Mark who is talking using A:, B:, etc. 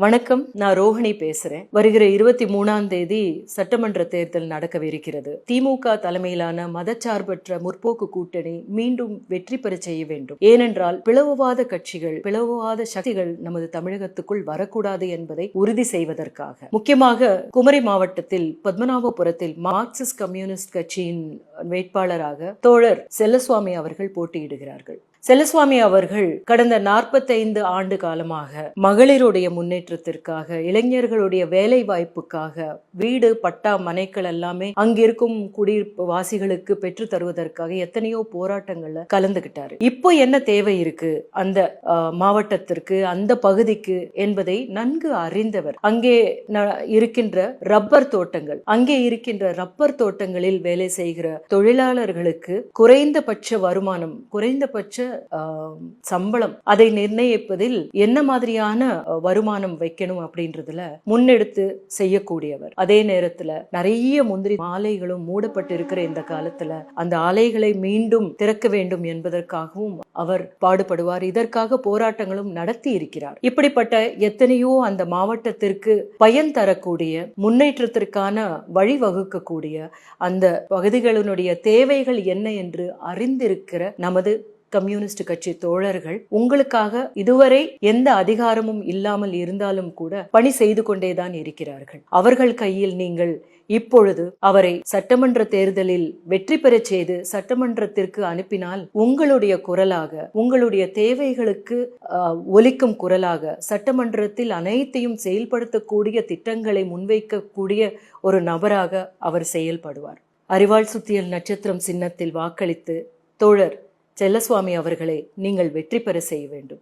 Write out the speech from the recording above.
A: வணக்கம், நான் ரோஹிணி பேசுறேன். வருகிற 23ஆம் தேதி சட்டமன்ற தேர்தல் நடக்கவிருக்கிறது. திமுக தலைமையிலான மதச்சார்பற்ற முற்போக்கு கூட்டணி மீண்டும் வெற்றி பெற செய்ய வேண்டும். ஏனென்றால் பிளவுவாத கட்சிகள், பிளவுவாத சக்திகள் நமது தமிழகத்துக்குள் வரக்கூடாது என்பதை உறுதி செய்வதற்காக. முக்கியமாக குமரி மாவட்டத்தில் பத்மநாபபுரத்தில் மார்க்சிஸ்ட் கம்யூனிஸ்ட் கட்சியின் வேட்பாளராக தோழர் செல்லசுவாமி அவர்கள் போட்டியிடுகிறார்கள். செல்லசுவாமி அவர்கள் கடந்த 45 ஆண்டு காலமாக மகளிருடைய முன்னேற்றத்திற்காக, இளைஞர்களுடைய வேலை வாய்ப்புக்காக, வீடு பட்டா மனைகள் எல்லாமே அங்கிருக்கும் குடியிருப்பு வாசிகளுக்கு பெற்று தருவதற்காக எத்தனையோ போராட்டங்கள்ல கலந்துகிட்டாரு. இப்போ என்ன தேவை இருக்கு அந்த மாவட்டத்திற்கு, அந்த பகுதிக்கு என்பதை நன்கு அறிந்தவர். அங்கே இருக்கின்ற ரப்பர் தோட்டங்கள், அங்கே இருக்கின்ற ரப்பர் தோட்டங்களில் வேலை செய்கிற தொழிலாளர்களுக்கு குறைந்தபட்ச வருமானம், குறைந்தபட்ச சம்பளம் அதை நிர்ணயிப்பதில் என்ன மாதிரியான வருமானம் வைக்கணும் அப்படின்றதுல முன்னெடுத்து செய்யக்கூடியவர். அதே நேரத்துல நிறைய முந்திரி ஆலைகளும் மூடப்பட்டு இருக்கிற இந்த காலத்துல அந்த ஆலைகளை மீண்டும் திறக்க வேண்டும் என்பதற்காகவும் அவர் பாடுபடுவார். இதற்காக போராட்டங்களும் நடத்தி இருக்கிறார். இப்படிப்பட்ட எத்தனையோ அந்த மாவட்டத்திற்கு பயன் தரக்கூடிய, முன்னேற்றத்திற்கான வழிவகுக்கக்கூடிய அந்த பகுதிகளினுடைய தேவைகள் என்ன என்று அறிந்திருக்கிற நமது கம்யூனிஸ்ட் கட்சி தோழர்கள் உங்களுக்காக இதுவரை எந்த அதிகாரமும் இல்லாமல் இருந்தாலும் கூட பணி செய்து கொண்டேதான் இருக்கிறார்கள். அவர்கள் கையில் நீங்கள் இப்பொழுது அவரை சட்டமன்ற தேர்தலில் வெற்றி பெற செய்து சட்டமன்றத்திற்கு அனுப்பினால் உங்களுடைய குரலாக, உங்களுடைய தேவைகளுக்கு ஒலிக்கும் குரலாக, சட்டமன்றத்தில் அனைத்தையும் செயல்படுத்தக்கூடிய திட்டங்களை முன்வைக்கக்கூடிய ஒரு நபராக அவர் செயல்படுவார். அரிவாள் சுத்தியல் நட்சத்திரம் சின்னத்தில் வாக்களித்து தோழர் செல்லசுவாமி அவர்களை நீங்கள் வெற்றி பெற செய்ய வேண்டும்.